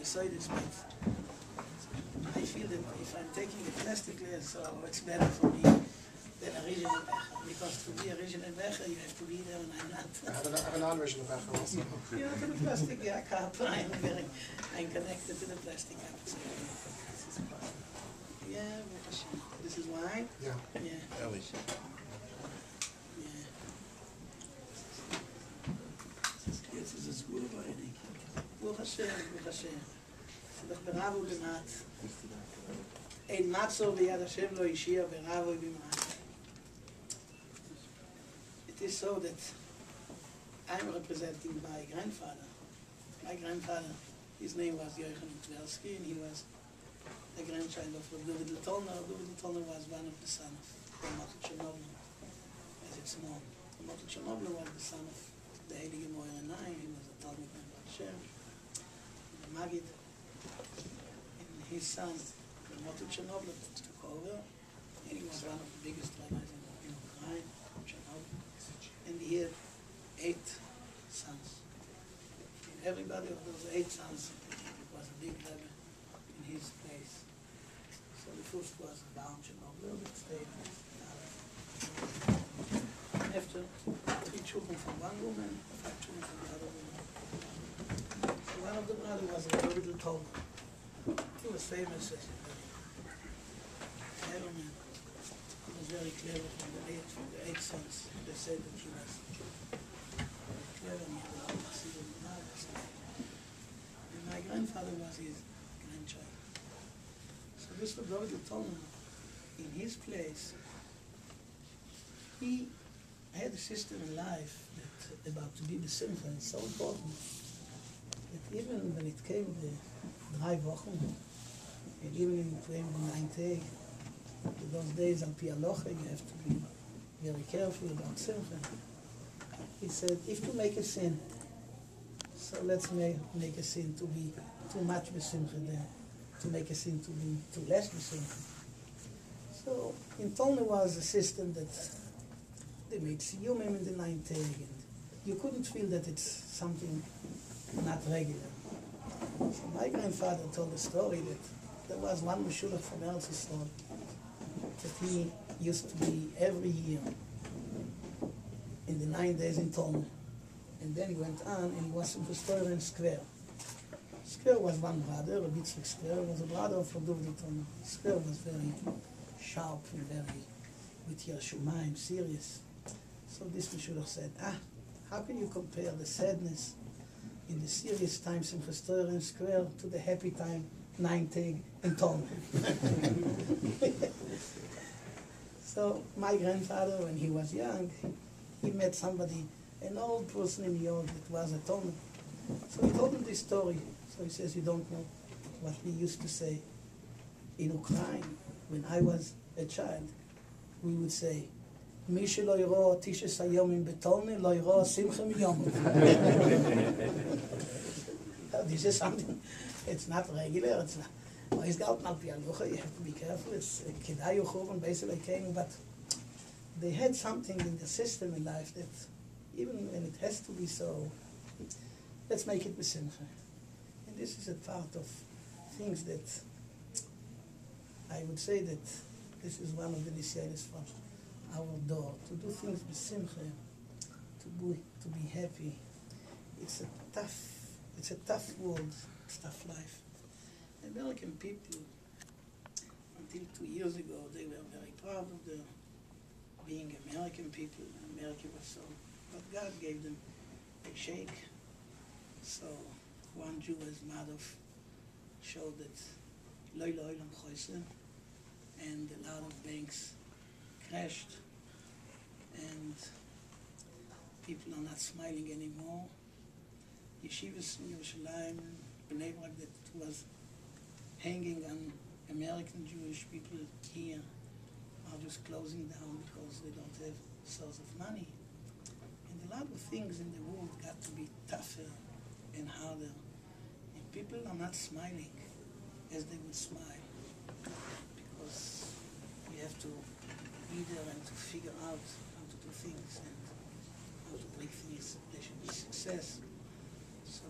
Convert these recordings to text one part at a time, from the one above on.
decided, but I feel that if I'm taking a plastic layer, so it's better for me than original becher. Because to be original becher, you have to be there, and I'm not. I have a non-original becher also. You know, to the plastic cup, I'm connected to the plastic cup. So, yeah, this is wine? Yeah. Yeah. Jetzt ist es gut, weil ich. Baruch Hashem, Baruch Hashem. Doch ברב ובמעט. אין מצור ביד השם לא השאיר ברב ובמעט. It is so that I'm representing my grandfather. My grandfather, his name was Yochanan Tversky, and he was the grandchild of David Tolna. David Tolna was one of the sons of Motel Chernobyl, as it's known. Motel Chernobyl was the son of the Heilige Moira Nine. He was a Talmud member of Shem, the Maggid. And his son, the Motel Chernobyl, took over, and he was one of the biggest rabbis in Ukraine, Chernobyl. And he had 8 sons. And everybody of those 8 sons, it was a big rebbe in his place. So the first was Baal Chernobyl, that stayed after 3 children from one woman, 5 children from the other woman. So one of the brothers was a little Tolna. He was famous as a very clever man. He was very clever from the 8 sons. They said that he was clever and he had a lot of chizuk and knowledge. And my grandfather was his grandchild. So this was David Tolna. In his place, he had a system in life that about to be the simcha is so important that even when it came the 3 Wochen, and even when it came the 9th day, in those days on Pialocha, you have to be very careful about simcha. He said, if to make a sin, so let's make a sin to be too much besimcha then, to make a sin to be too less besimcha. So in Tolna was a system that they made siyumim in the 9th day, and you couldn't feel that it's something not regular. So my grandfather told a story that there was one Meshulach from Eretz Yisrael that he used to be every year in the 9 days in Tolna. And then he went on and he was in the Storen Square. Square was one brother, Rabbi Yitzchak Square was a brother of David Tolna. Square was very sharp and very with Yerushalayim, serious. So this Meshulach said, how can you compare the sadness in the serious times in Storen Square to the happy time 9th day in Tolna? So my grandfather, when he was young, he met somebody, an old person in New York that was a Tolna. So he told him this story. So he says, you don't know what we used to say in Ukraine. When I was a child, we would say, מי שלא יראו תשע היומים בתולנה, לא יראו שמחה מיום. This is something, it's not regular, it's not. It's got not you have to be careful, it's Kedai Yuchur basically came, but they had something in the system in life that even when it has to be so, let's make it b'simcha. And this is a part of things that I would say that this is one of the nisyanis from our door, to do things b'simcha, to be happy. It's a tough world, it's tough life. American people, until 2 years ago, they were very proud of their being American people. America was so, but God gave them a shake. So one Jew, as Madoff, showed that loy loylam choisen, and a lot of banks crashed, and people are not smiling anymore. Yeshivas in Yerushalayim, Bnei Brak, that was hanging on American Jewish people here are just closing down because they don't have source of money. And a lot of things in the world got to be tougher and harder. And people are not smiling as they would smile, because we have to be there and to figure out how to do things and how to break things. There should be success. So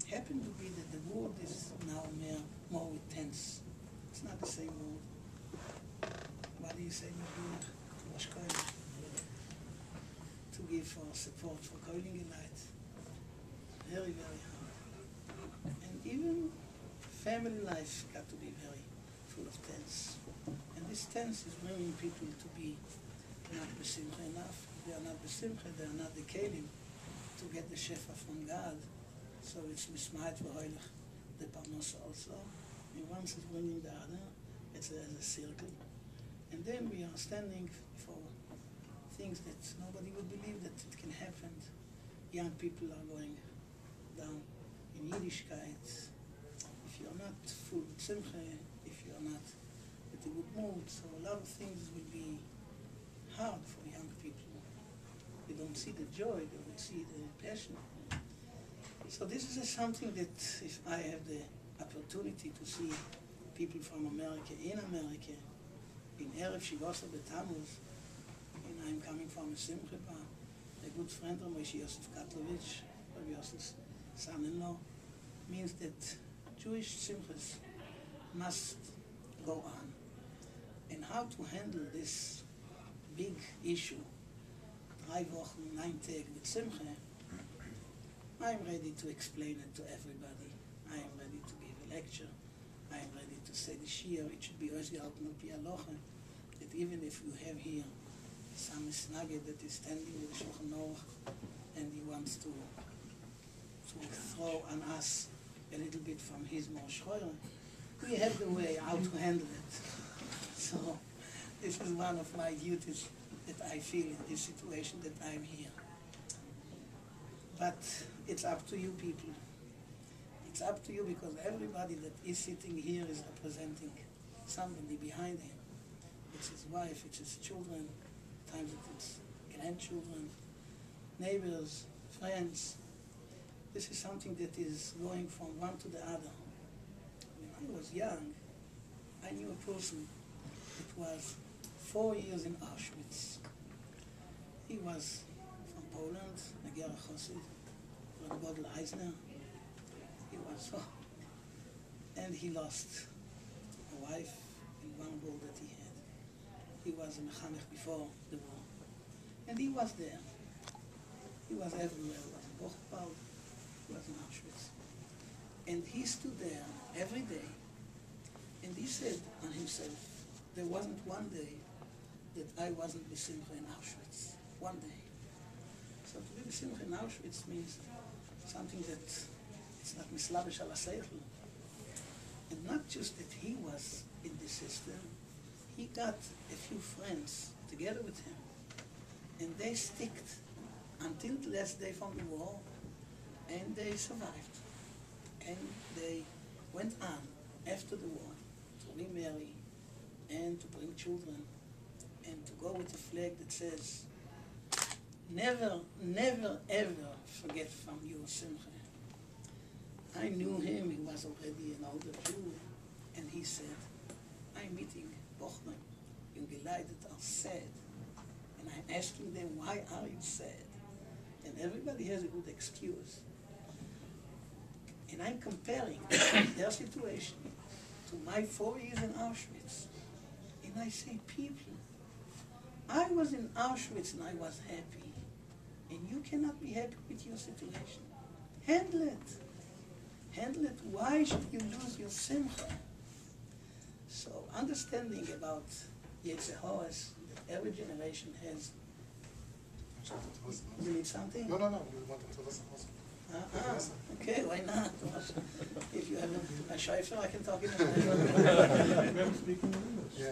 happened to be that the word is now more with tense. It's not the same word. What do you say, Mabina, to Rosh Kodesh? To give for support for Koiling Light. Very, very hard. And even family life got to be very full of tense. And this tense is bringing people to be not besimcha enough. They are not besimcha, they are not the kelim to get the shefa from God. So it's mismait v'hoilech, the parnosa also. And once it's bringing the other, it's as a circle. And then we are standing for things that nobody would believe that it can happen. Young people are going down in Yiddishkeit. If you're not full simcha, if you're not with a good mood, so a lot of things will be hard for young people. They don't see the joy, they don't see the passion. So this is something that if I have the opportunity to see people from America in America, in Erev Shivosa B'Tammuz, and I'm coming from a Simcha bar, a good friend of Moshe Yosef Katlovich, Rabbi Yosef's son-in-law, means that Jewish Simchas must go on. And how to handle this big issue, 3 Wochen, 9 Tage with Simcha, I'm ready to explain it to everybody. I am ready to give a lecture. I am ready to say the Shia. It should be ausgehalten al pi halacha, that even if you have here some snagge that is standing with Shulchan Aruch and he wants to throw on us a little bit from his Moshe, we have the way how to handle it. So this is one of my duties that I feel in this situation that I'm here. But it's up to you people. It's up to you because everybody that is sitting here is representing somebody behind him. It's his wife, it's his children, times it's grandchildren, neighbors, friends. This is something that is going from one to the other. When I was young, I knew a person that was 4 years in Auschwitz. He was from Poland, a Ger Chosid, Rodbodl Eisner. He was, and he lost a wife and one girl that he had. He was a mechanech before the war. And he was there. He was everywhere. He was in Bochbald, he was in Auschwitz. And he stood there every day, and he said on himself, there wasn't one day that I wasn't besimcha in Auschwitz. One day. So to be besimcha in Auschwitz means something that it's not mislavish ala seichel. And not just that he was in the system, he got a few friends together with him, and they sticked until the last day from the war, and they survived. And they went on after the war to remarry and to bring children and to go with a flag that says, never, never, ever forget from your simcha. I knew him, he was already an older Jew, and he said, I'm meeting Bochman in Gelai that are sad, and I'm asking them, why are you sad? And everybody has a good excuse. And I'm comparing their situation to my 4 years in Auschwitz. And I say, people, I was in Auschwitz and I was happy. And you cannot be happy with your situation. Handle it. Handle it. Why should you lose your simcha? So understanding about Yetzirahs that every generation has. You need something? No, we wanted to listen also. Okay, why not? If you have a shofar, I can talk in English. Yeah.